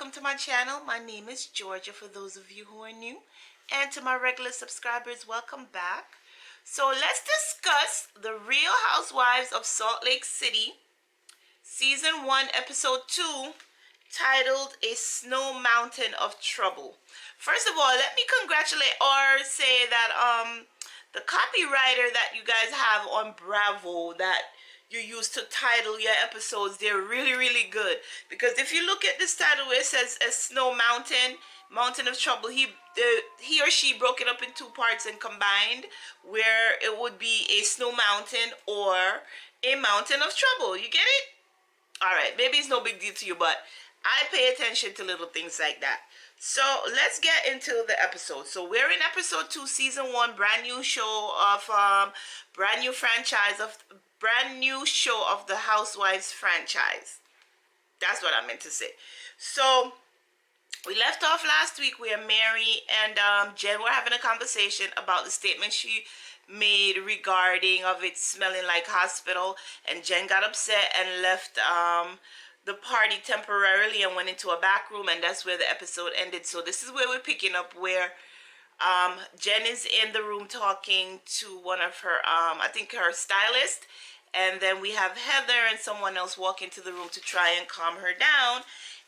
welcome to my channel. My name is Georgia for those of you who are new, and to my regular subscribers, welcome back. So let's discuss the Real Housewives of Salt Lake City, Season 1, Episode 2, titled A Snow Mountain of Trouble. First of all, let me congratulate or say that the copywriter that you guys have on Bravo that you use to title your episodes, they're really good. Because if you look at this title where it says A Snow Mountain, Mountain of Trouble, he or she broke it up in two parts and combined, where it would be a snow mountain or a mountain of trouble. You get it? Alright, maybe it's no big deal to you, but I pay attention to little things like that. So let's get into the episode. So we're in episode 2, season 1, brand new show of brand new show of the Housewives franchise. That's what I meant to say. So we left off last week where Mary and Jen were having a conversation about the statement she made regarding of it smelling like hospital, and Jen got upset and left the party temporarily and went into a back room, and that's where the episode ended. So this is where we're picking up, where Jen is in the room talking to one of her I think her stylist, and then we have Heather and someone else walk into the room to try and calm her down,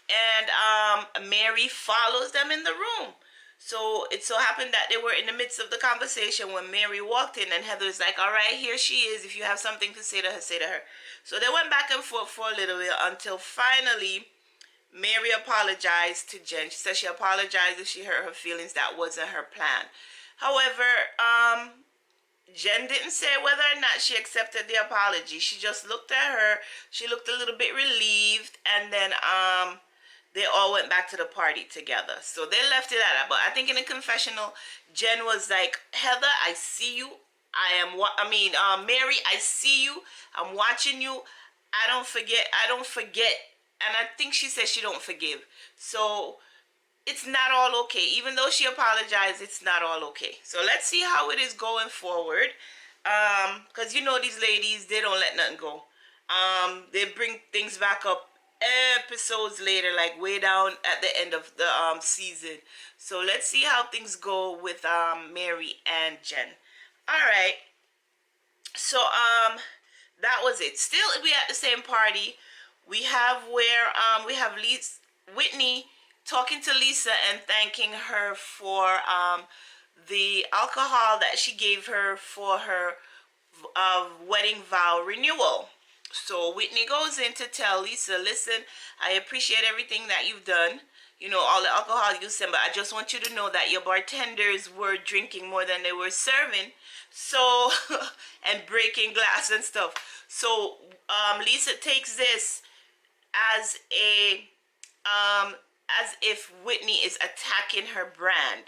and Mary follows them in the room. So it so happened that they were in the midst of the conversation when Mary walked in, and Heather's like, all right, here she is. If you have something to say to her, say to her. So they went back and forth for a little bit until finally Mary apologized to Jen. She said she apologized if she hurt her feelings. That wasn't her plan. However, Jen didn't say whether or not she accepted the apology. She just looked at her. She looked a little bit relieved, and then they all went back to the party together. So they left it at that. But I think in the confessional, Jen was like, Heather, I see you. Mary, I see you. I'm watching you. I don't forget. And I think she said she don't forgive. So it's not all okay. Even though she apologized, it's not all okay. So let's see how it is going forward. Because you know these ladies, they don't let nothing go. They bring things back up episodes later, like way down at the end of the season. So let's see how things go with Mary and Jen. All right, so that was it. Still, we at the same party. We have where we have Whitney talking to Lisa and thanking her for the alcohol that she gave her for her wedding vow renewal. So Whitney goes in to tell Lisa, listen, I appreciate everything that you've done. You know, all the alcohol you sent, but I just want you to know that your bartenders were drinking more than they were serving. So, and breaking glass and stuff. So, Lisa takes this as as if Whitney is attacking her brand.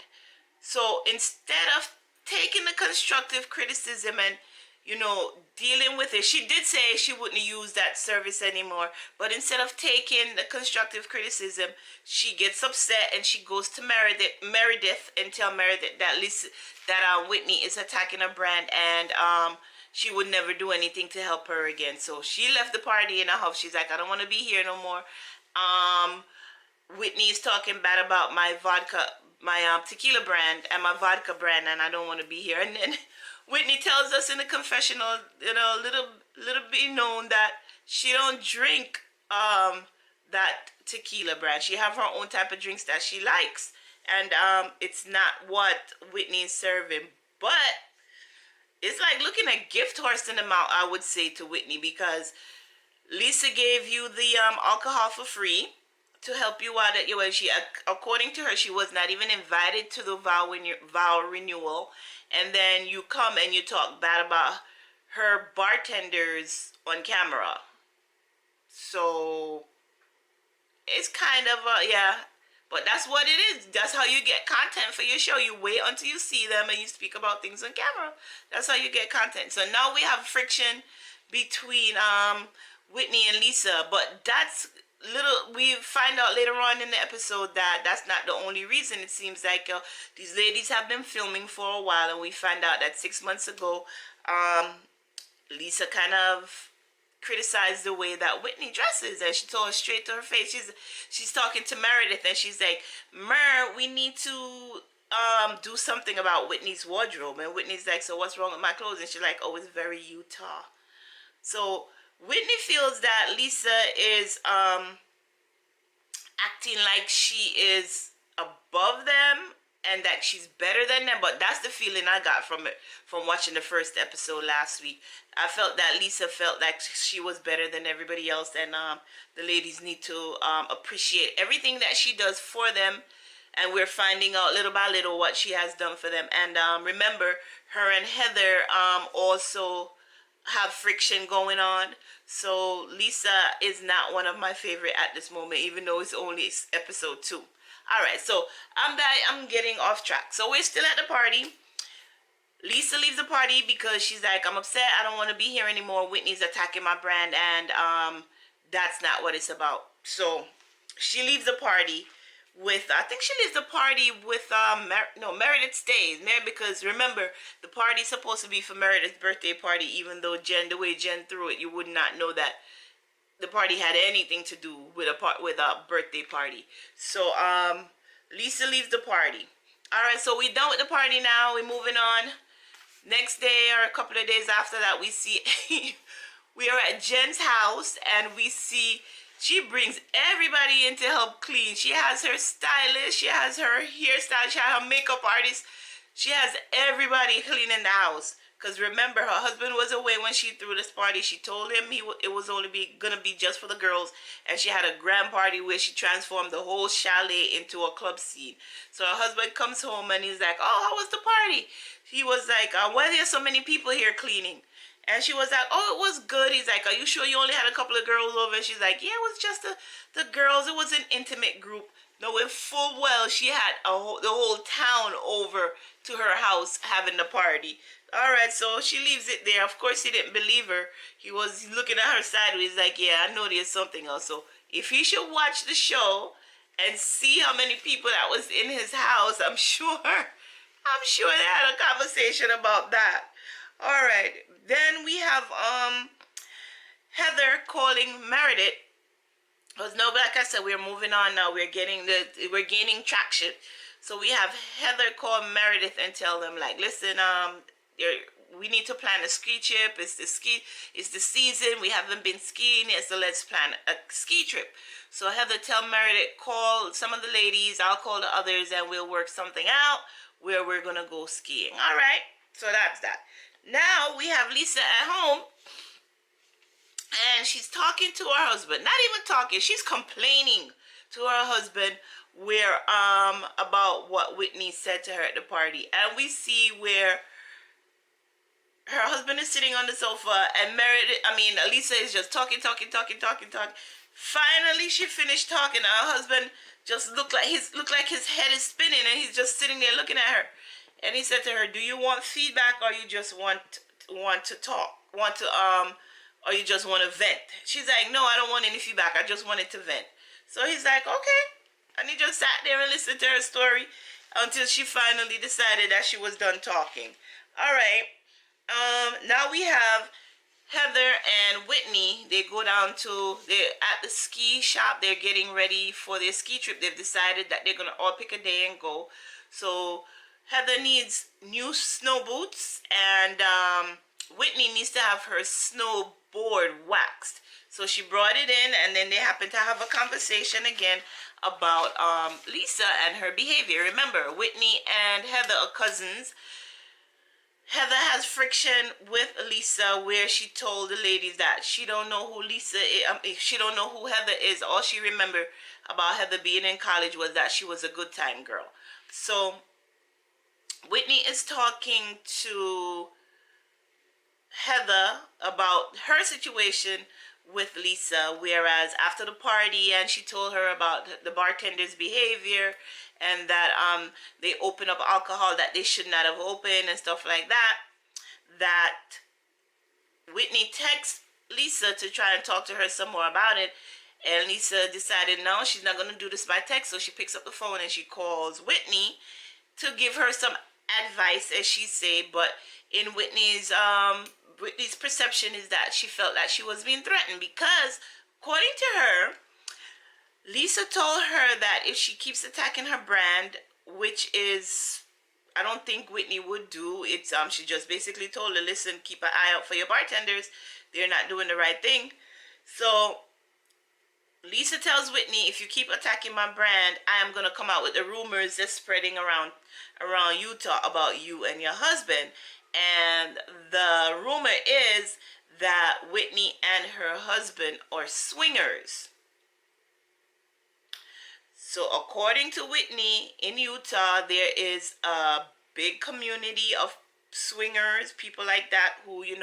So instead of taking the constructive criticism and, you know, dealing with it. She did say she wouldn't use that service anymore, but instead of taking the constructive criticism, she gets upset and she goes to Meredith and tell Meredith that Whitney is attacking her brand, and she would never do anything to help her again. So she left the party in a huff. She's like, I don't want to be here no more. Whitney is talking bad about my vodka, my tequila brand and my vodka brand, and I don't want to be here. And then Whitney tells us in the confessional, you know, little bit known, that she don't drink that tequila brand. She have her own type of drinks that she likes, and it's not what Whitney is serving. But it's like looking a gift horse in the mouth, I would say, to Whitney, because Lisa gave you the alcohol for free to help you out at your wedding. She, according to her, she was not even invited to the vow renewal. And then you come and you talk bad about her bartenders on camera. So it's kind of yeah, but that's what it is. That's how you get content for your show. You wait until you see them and you speak about things on camera. That's how you get content. So now we have friction between Whitney and Lisa, but that's we find out later on in the episode that that's not the only reason. It seems like these ladies have been filming for a while, and we find out that 6 months ago Lisa kind of criticized the way that Whitney dresses, and she told her straight to her face. She's talking to Meredith, and she's like, Mer, we need to do something about Whitney's wardrobe. And Whitney's like, so what's wrong with my clothes? And she's like, oh, it's very Utah. So Whitney feels that Lisa is acting like she is above them and that she's better than them. But that's the feeling I got from it, from watching the first episode last week. I felt that Lisa felt like she was better than everybody else, and the ladies need to appreciate everything that she does for them. And we're finding out little by little what she has done for them. And remember, her and Heather also have friction going on. So Lisa is not one of my favorite at this moment, even though it's only episode 2. All right, so I'm getting off track. So we're still at the party. Lisa leaves the party because she's like, I'm upset. I don't want to be here anymore. Whitney's attacking my brand, and that's not what it's about. So she leaves the party with, I think she leaves the party with, Meredith stays. Because remember, the party's supposed to be for Meredith's birthday party, even though the way Jen threw it, you would not know that the party had anything to do with a birthday party. So Lisa leaves the party. All right, so we're done with the party now. We're moving on. Next day, or a couple of days after that, we see we are at Jen's house, and we see she brings everybody in to help clean. She has her stylist, she has her hairstylist, she has her makeup artist. She has everybody cleaning the house. Because remember, her husband was away when she threw this party. She told him it was only gonna be just for the girls. And she had a grand party where she transformed the whole chalet into a club scene. So her husband comes home and he's like, oh, how was the party? He was like, why are there so many people here cleaning? And she was like, oh, it was good. He's like, are you sure you only had a couple of girls over? And she's like, yeah, it was just the girls. It was an intimate group. Knowing full well she had the whole town over to her house having the party. All right, so she leaves it there. Of course, he didn't believe her. He was looking at her sideways like, yeah, I know there's something else. So if he should watch the show and see how many people that was in his house, I'm sure they had a conversation about that. All right, then we have Heather calling Meredith. Because no, like I said, we're moving on now. We're gaining traction. So we have Heather call Meredith and tell them, like, listen, we need to plan a ski trip. It's the season. We haven't been skiing yet, so let's plan a ski trip. So Heather tell Meredith, call some of the ladies, I'll call the others, and we'll work something out where we're gonna go skiing. All right, so that's that. Now we have Lisa at home, and she's talking to her husband. Not even talking, she's complaining to her husband about what Whitney said to her at the party. And we see where her husband is sitting on the sofa, and Lisa is just talking. Finally, she finished talking. Her husband just looked like his head is spinning, and he's just sitting there looking at her. And he said to her, "Do you want feedback, or you just want to talk? Or you just want to vent?" She's like, "No, I don't want any feedback. I just wanted to vent." So he's like, "Okay," and he just sat there and listened to her story until she finally decided that she was done talking. All right. Now we have Heather and Whitney. They're at the ski shop. They're getting ready for their ski trip. They've decided that they're gonna all pick a day and go. So Heather needs new snow boots, and Whitney needs to have her snowboard waxed. So she brought it in, and then they happened to have a conversation again about Lisa and her behavior. Remember, Whitney and Heather are cousins. Heather has friction with Lisa, where she told the ladies that she don't know who Lisa is. She don't know who Heather is. All she remembered about Heather being in college was that she was a good time girl. So Whitney is talking to Heather about her situation with Lisa, whereas after the party, and she told her about the bartender's behavior, and that they open up alcohol that they should not have opened and stuff like that, that Whitney texts Lisa to try and talk to her some more about it, and Lisa decided no, she's not going to do this by text. So she picks up the phone and she calls Whitney to give her some advice, as she say. But in Whitney's Whitney's perception is that she felt that she was being threatened because, according to her, Lisa told her that if she keeps attacking her brand, which is, I don't think Whitney would do. It's she just basically told her, listen, keep an eye out for your bartenders. They're not doing the right thing. So Lisa tells Whitney, if you keep attacking my brand, I am gonna come out with the rumors that's spreading around Utah about you and your husband. And the rumor is that Whitney and her husband are swingers. So according to Whitney, in Utah, there is a big community of swingers, people like that who, you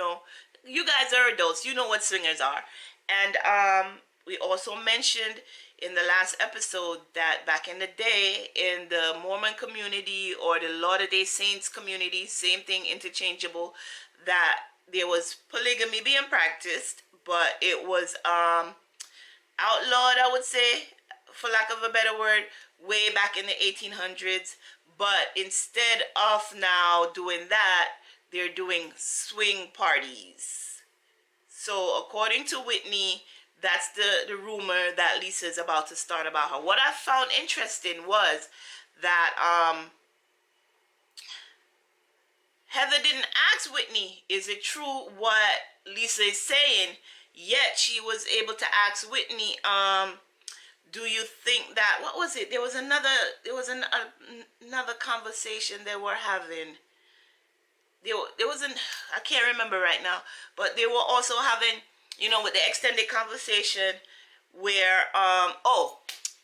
guys are adults, you know what swingers are. And we also mentioned in the last episode that back in the day in the Mormon community or the Latter-day Saints community, same thing, interchangeable, that there was polygamy being practiced, but it was outlawed, I would say, for lack of a better word, way back in the 1800s. But instead of now doing that, they're doing swing parties. So according to Whitney, that's the rumor that Lisa is about to start about her. What I found interesting was that Heather didn't ask Whitney, is it true what Lisa is saying? Yet she was able to ask Whitney, do you think that, what was it? There was another conversation they were having. There was I can't remember right now, but they were also having, with the extended conversation where,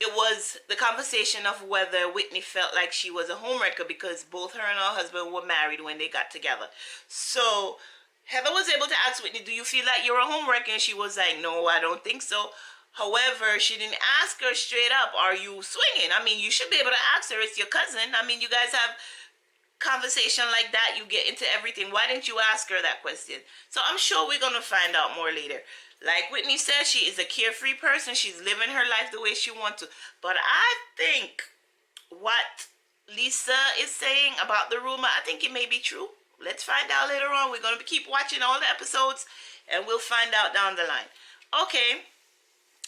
it was the conversation of whether Whitney felt like she was a homewrecker because both her and her husband were married when they got together. So Heather was able to ask Whitney, do you feel like you're a homewrecker? And she was like, no, I don't think so. However, she didn't ask her straight up, are you swinging? I mean, you should be able to ask her. It's your cousin. I mean, you guys have conversation like that. You get into everything. Why didn't you ask her that question? So I'm sure we're going to find out more later. Like Whitney says, she is a carefree person. She's living her life the way she wants to. But I think what Lisa is saying about the rumor, I think it may be true. Let's find out later on. We're going to keep watching all the episodes and we'll find out down the line. Okay.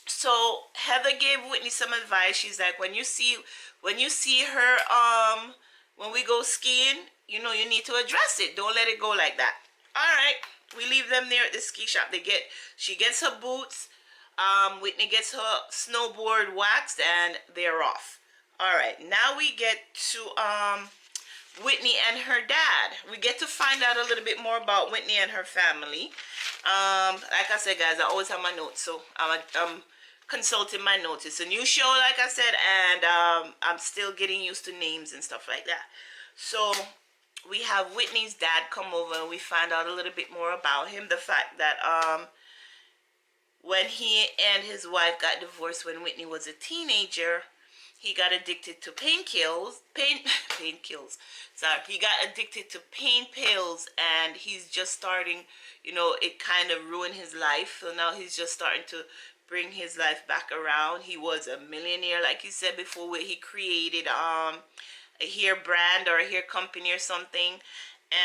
So Heather gave Whitney some advice. She's like, when you see her, when we go skiing, you need to address it. Don't let it go like that. All right, we leave them there at the ski shop. She gets her boots. Whitney gets her snowboard waxed, and they're off. All right, now we get to Whitney and her dad. We get to find out a little bit more about Whitney and her family. Like I said, guys, I always have my notes, so I'm consulting my notes. It's a new show, like I said, and I'm still getting used to names and stuff like that. So we have Whitney's dad come over and we find out a little bit more about him. The fact that when he and his wife got divorced when Whitney was a teenager, he got addicted to he got addicted to pain pills, and he's just starting, it kind of ruined his life. So now he's just starting to bring his life back around. He was a millionaire, like he said before, where he created a hair brand or a hair company or something,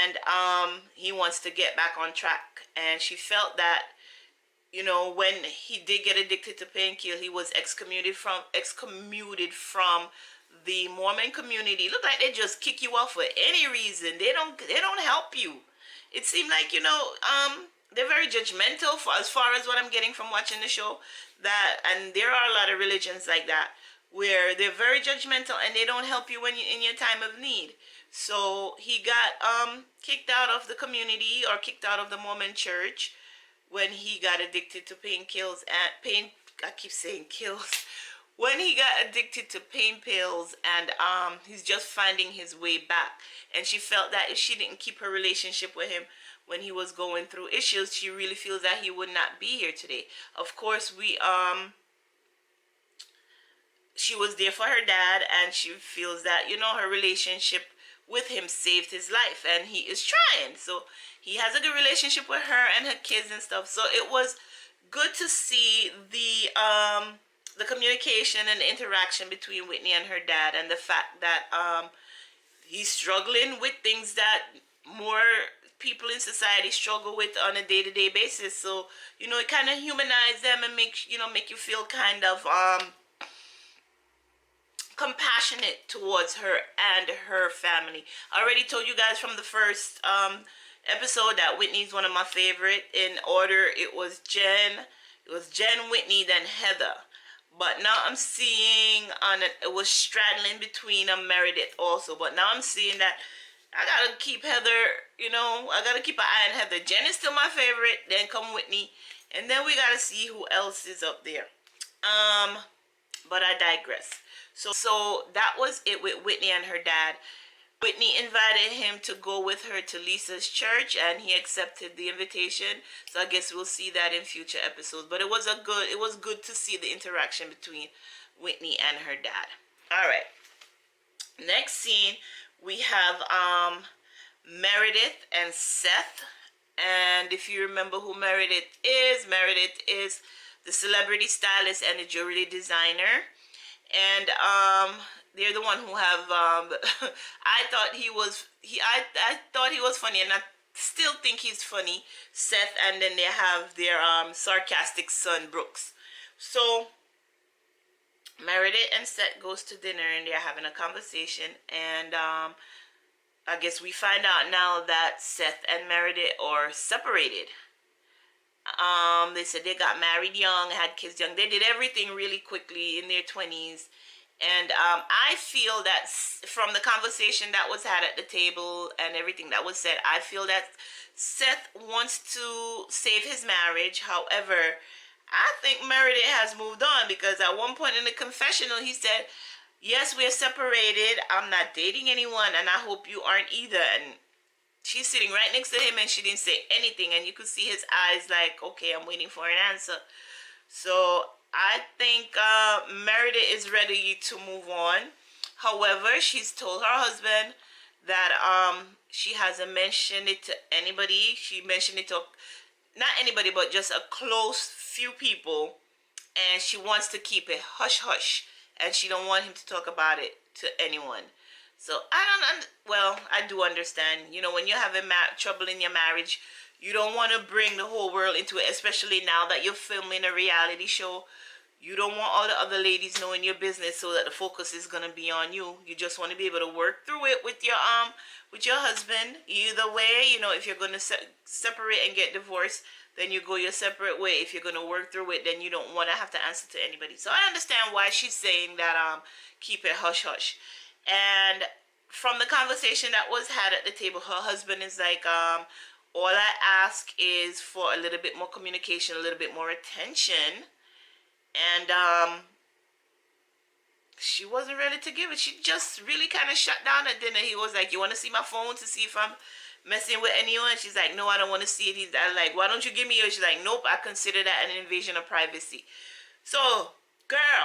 and he wants to get back on track. And she felt that, when he did get addicted to painkiller, he was excommunicated from the Mormon community. Look like they just kick you off for any reason. They don't help you. It seemed like, they're very judgmental as far as what I'm getting from watching the show. And there are a lot of religions like that where they're very judgmental and they don't help you when you're in your time of need. So he got kicked out of the community, or kicked out of the Mormon church, when he got addicted to when he got addicted to pain pills, and he's just finding his way back. And she felt that if she didn't keep her relationship with him when he was going through issues, she really feels that he would not be here today. Of course, she was there for her dad, and she feels that, her relationship with him saved his life, and he is trying. So he has a good relationship with her and her kids and stuff. So it was good to see the communication and the interaction between Whitney and her dad, and the fact that he's struggling with things that more people in society struggle with on a day-to-day basis. So, you know, it kind of humanizes them and make you feel kind of compassionate towards her and her family. I already told you guys from the first episode that Whitney's one of my favorite. In order, it was Jen, Whitney, then Heather. But now I'm seeing it was straddling between Meredith also. But now I'm seeing that I gotta keep Heather, you know, I gotta keep an eye on Heather. Jen is still my favorite, then come Whitney. And then we gotta see who else is up there. But I digress. So that was it with Whitney and her dad. Whitney invited him to go with her to Lisa's church, and he accepted the invitation. So I guess we'll see that in future episodes. But it was good to see the interaction between Whitney and her dad. All right. Next scene, we have Meredith and Seth. And if you remember who Meredith is the celebrity stylist and the jewelry designer. And they're the one who have I thought he was funny, and I still think he's funny, Seth. And then they have their sarcastic son Brooks. So Meredith and Seth goes to dinner and they're having a conversation, and I guess we find out now that Seth and Meredith are separated. They said they got married young, had kids young. They did everything really quickly in their 20s. And I feel that from the conversation that was had at the table and everything that was said, I feel that Seth wants to save his marriage. However, I think Meredith has moved on, because at one point in the confessional, he said, yes, we are separated. I'm not dating anyone, and I hope you aren't either. And she's sitting right next to him, and she didn't say anything. And you could see his eyes like, okay, I'm waiting for an answer. So I think Meredith is ready to move on. However, she's told her husband that she hasn't mentioned it to anybody. She mentioned it to not anybody, but just a close few people. And she wants to keep it hush-hush. And she don't want him to talk about it to anyone. So I do understand. You know, when you're having trouble in your marriage, you don't want to bring the whole world into it, especially now that you're filming a reality show. You don't want all the other ladies knowing your business, so that the focus is going to be on you. You just want to be able to work through it with your husband. Either way, you know, if you're going to separate and get divorced, then you go your separate way. If you're going to work through it, then you don't want to have to answer to anybody. So I understand why she's saying that keep it hush-hush. And from the conversation that was had at the table, her husband is like, all I ask is for a little bit more communication, a little bit more attention. And she wasn't ready to give it. She just really kind of shut down at dinner. He was like, you want to see my phone to see if I'm messing with anyone? She's like, no, I don't want to see it. He's like, why don't you give me yours? She's like, nope, I consider that an invasion of privacy. So, girl,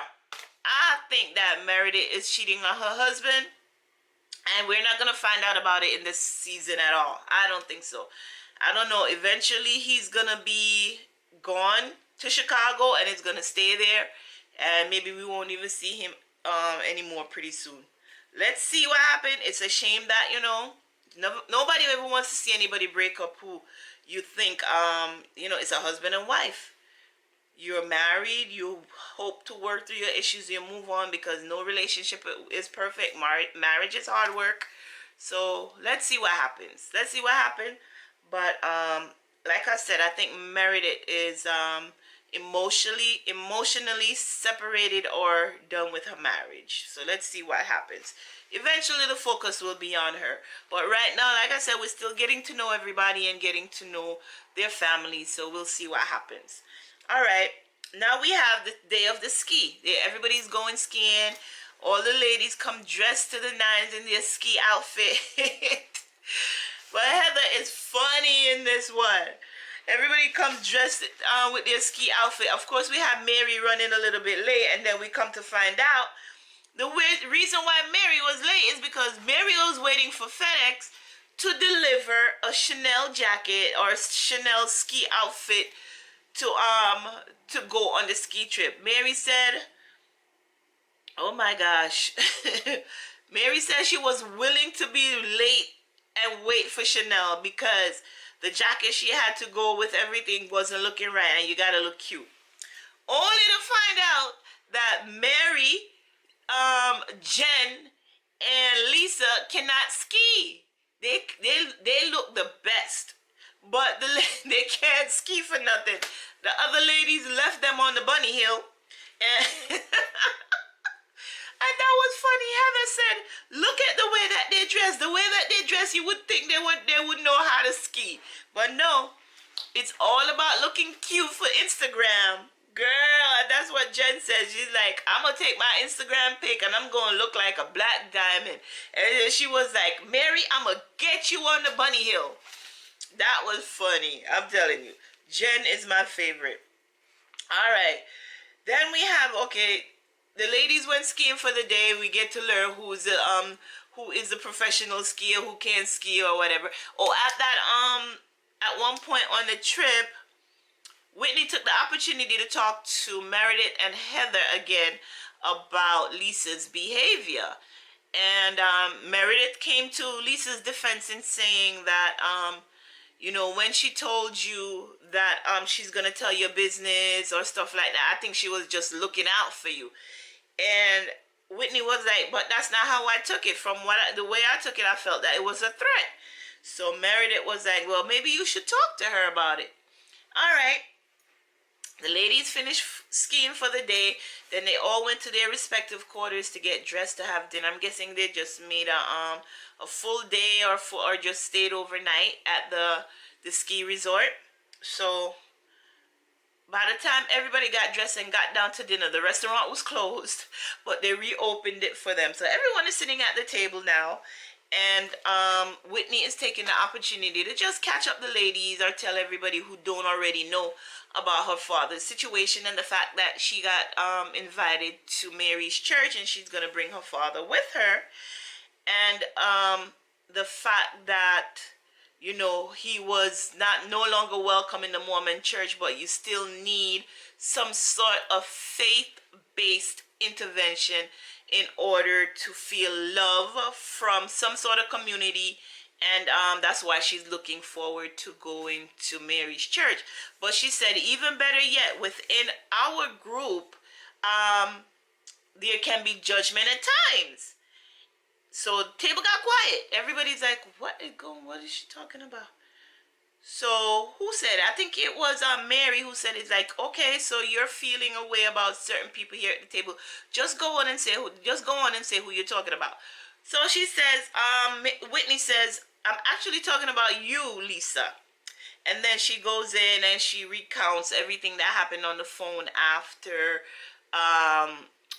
I think that Meredith is cheating on her husband, and we're not going to find out about it in this season at all. I don't think so. I don't know. Eventually, he's going to be gone to Chicago, and he's going to stay there, and maybe we won't even see him anymore pretty soon. Let's see what happened. It's a shame that, you know, nobody ever wants to see anybody break up who you think, you know, it's a husband and wife. You're married, you hope to work through your issues, you move on, because no relationship is perfect. Marriage is hard work. So let's see what happens. Let's see what happens. But like I said, I think Meredith is emotionally separated or done with her marriage. So let's see what happens. Eventually the focus will be on her. But right now, like I said, we're still getting to know everybody and getting to know their families. So we'll see what happens. All right, now we have the day of the ski. Everybody's going skiing. All the ladies come dressed to the nines in their ski outfit. But Heather is funny in this one. Everybody comes dressed with their ski outfit. Of course, we have Mary running a little bit late, and then we come to find out the reason why Mary was late is because Mary was waiting for FedEx to deliver a Chanel jacket or Chanel ski outfit to go on the ski trip. Mary said, oh my gosh. Mary said she was willing to be late and wait for Chanel because the jacket she had to go with everything wasn't looking right, and you gotta look cute. Only to find out that Mary, Jen, and Lisa cannot ski. They look the best, but they can't ski for nothing. The other ladies left them on the bunny hill, and and that was funny. Heather said, "Look at the way that they dress. The way that they dress, you would think they would know how to ski, but no. It's all about looking cute for Instagram." Girl, that's what Jen says. She's like, I'm gonna take my Instagram pic and I'm gonna look like a black diamond. And then she was like, Mary, I'm gonna get you on the bunny hill. That was funny. I'm telling you. Jen is my favorite. All right. Then we have, okay, the ladies went skiing for the day. We get to learn who is the professional skier, who can ski or whatever. Oh, at one point on the trip, Whitney took the opportunity to talk to Meredith and Heather again about Lisa's behavior. And Meredith came to Lisa's defense in saying that, when she told you that she's going to tell your business or stuff like that, I think she was just looking out for you. And Whitney was like, but that's not how I took it. From the way I took it, I felt that it was a threat. So Meredith was like, well, maybe you should talk to her about it. All right. The ladies finished skiing for the day. Then they all went to their respective quarters to get dressed to have dinner. I'm guessing they just made a full day or just stayed overnight at the ski resort. So by the time everybody got dressed and got down to dinner, the restaurant was closed, but they reopened it for them. So everyone is sitting at the table now. And Whitney is taking the opportunity to just catch up the ladies or tell everybody who don't already know about her father's situation and the fact that she got invited to Mary's church and she's going to bring her father with her. And the fact that, he was no longer welcome in the Mormon church, but you still need some sort of faith-based intervention in order to feel love from some sort of community. And that's why she's looking forward to going to Mary's church. But she said, even better yet, within our group, there can be judgment at times. So the table got quiet. Everybody's like, what is she talking about? So who said it? I think it was Mary who said, it's like, okay, so you're feeling a way about certain people here at the table. Just go on and say who you're talking about. So she says, Whitney says, I'm actually talking about you, Lisa. And then she goes in and she recounts everything that happened on the phone after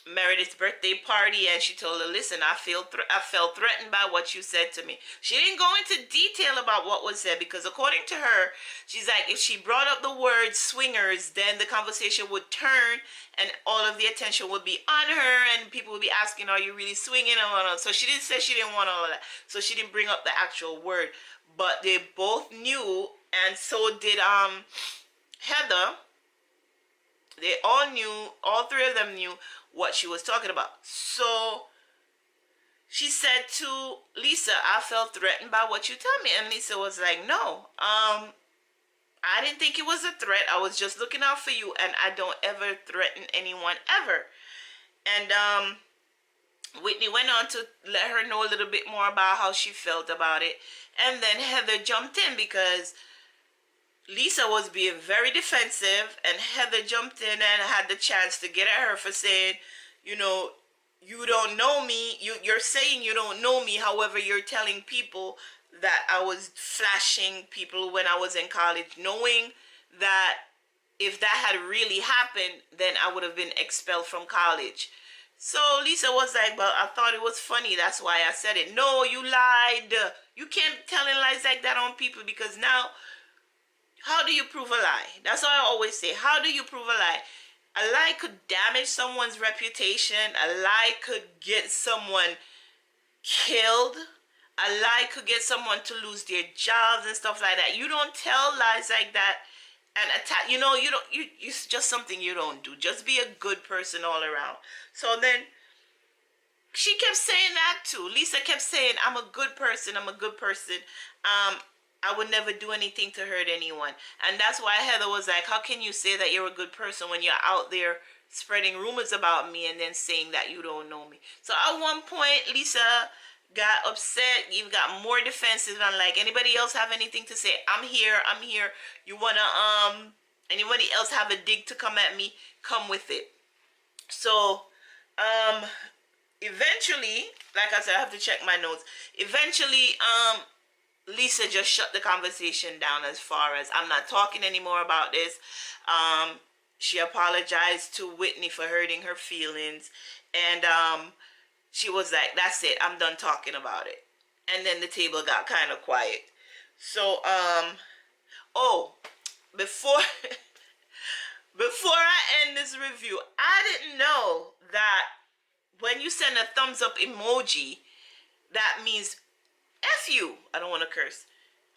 Meredith's birthday party, and she told her, listen, I felt threatened by what you said to me. She didn't go into detail about what was said because according to her, she's like, if she brought up the word swingers, then the conversation would turn and all of the attention would be on her and people would be asking, are you really swinging? So she didn't say she didn't want all of that. So she didn't bring up the actual word, but they both knew, and so did Heather. They all knew, all three of them knew what she was talking about. So she said to Lisa, I felt threatened by what you told me. And Lisa was like, no, I didn't think it was a threat. I was just looking out for you, and I don't ever threaten anyone ever. And Whitney went on to let her know a little bit more about how she felt about it. And then Heather jumped in because Lisa was being very defensive, and Heather jumped in and had the chance to get at her for saying, you don't know me. You're saying you don't know me. However, you're telling people that I was flashing people when I was in college, knowing that if that had really happened, then I would have been expelled from college. So Lisa was like, well, I thought it was funny. That's why I said it. No, you lied. You can't tell lies like that on people, because now, how do you prove a lie? That's what I always say. How do you prove a lie? A lie could damage someone's reputation. A lie could get someone killed. A lie could get someone to lose their jobs and stuff like that. You don't tell lies like that and attack. It's just something you don't do. Just be a good person all around. So then she kept saying that too. Lisa kept saying, I'm a good person. I'm a good person. I would never do anything to hurt anyone. And that's why Heather was like, how can you say that you're a good person when you're out there spreading rumors about me and then saying that you don't know me? So at one point, Lisa got upset, even got more defensive, and like, anybody else have anything to say? I'm here. You wanna anybody else have a dig to come at me? Come with it. So eventually, like I said, I have to check my notes. Eventually, Lisa just shut the conversation down as far as, I'm not talking anymore about this. She apologized to Whitney for hurting her feelings, and she was like, that's it, I'm done talking about it. And then the table got kind of quiet. So oh, before before I end this review, I didn't know that when you send a thumbs up emoji, that means F you. I don't want to curse.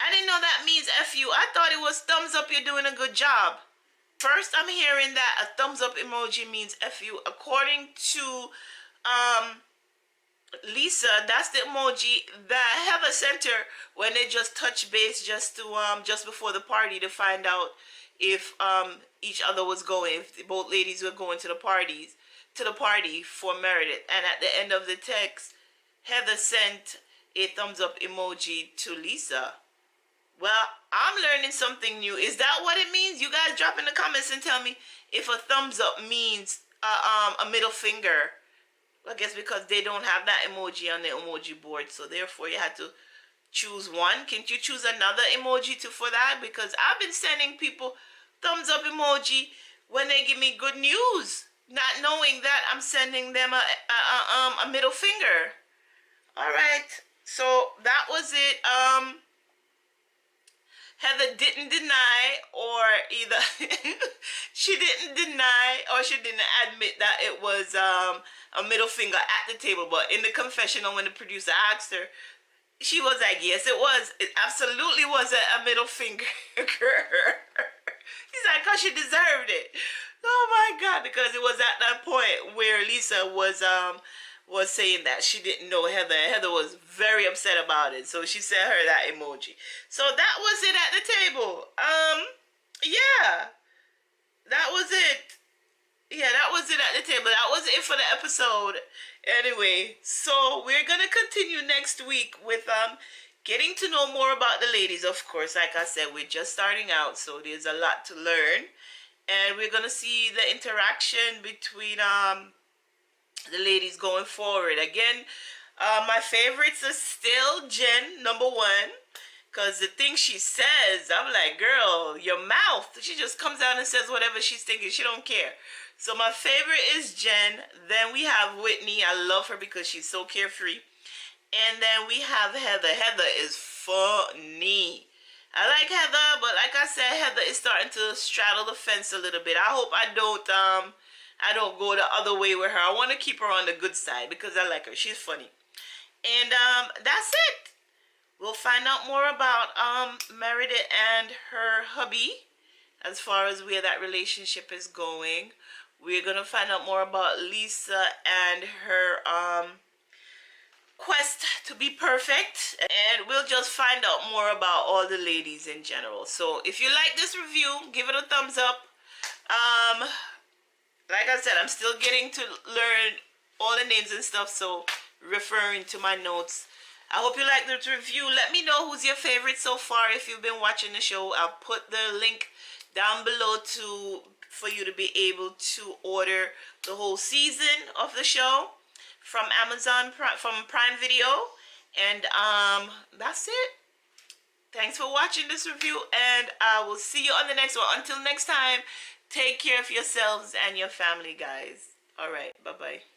I didn't know that means F you. I thought it was thumbs up, you're doing a good job. First, I'm hearing that a thumbs up emoji means F you. According to Lisa, that's the emoji that Heather sent her when they just touched base just to just before the party to find out if each other was going, if both ladies were going to the party for Meredith. And at the end of the text, Heather sent a thumbs up emoji to Lisa. Well, I'm learning something new. Is that what it means? You guys drop in the comments and tell me if a thumbs up means a middle finger. I guess because they don't have that emoji on the emoji board, so therefore you had to choose one. Can't you choose another emoji for that? Because I've been sending people thumbs up emoji when they give me good news, not knowing that I'm sending them a middle finger. All right, so that was it. Heather didn't deny, or either she didn't deny or she didn't admit that it was a middle finger at the table. But in the confessional, when the producer asked her, she was like, yes, it was. It absolutely was a middle finger. He's like, because she deserved it. Oh my God, because it was at that point where Lisa was saying that she didn't know Heather. Heather was very upset about it, so she sent her that emoji. So that was it at the table. Yeah, that was it. Yeah, that was it at the table. That was it for the episode. Anyway, so we're gonna continue next week with getting to know more about the ladies. Of course, like I said, we're just starting out, so there's a lot to learn, and we're gonna see the interaction between the ladies going forward. Again, my favorites are still Jen, number one, because the thing she says, I'm like, girl, your mouth. She just comes out and says whatever she's thinking. She don't care. So my favorite is Jen. Then we have Whitney. I love her because she's so carefree. And then we have Heather. Heather is funny. I like Heather, but like I said, Heather is starting to straddle the fence a little bit. I hope I don't go the other way with her. I want to keep her on the good side because I like her. She's funny. And that's it. We'll find out more about Meredith and her hubby as far as where that relationship is going. We're going to find out more about Lisa and her quest to be perfect. And we'll just find out more about all the ladies in general. So if you like this review, give it a thumbs up. Like I said, I'm still getting to learn all the names and stuff, so referring to my notes. I hope you like this review. Let me know who's your favorite so far if you've been watching the show. I'll put the link down below for you to be able to order the whole season of the show from Amazon, from Prime Video. And that's it. Thanks for watching this review, and I will see you on the next one. Until next time, take care of yourselves and your family, guys. All right, bye-bye.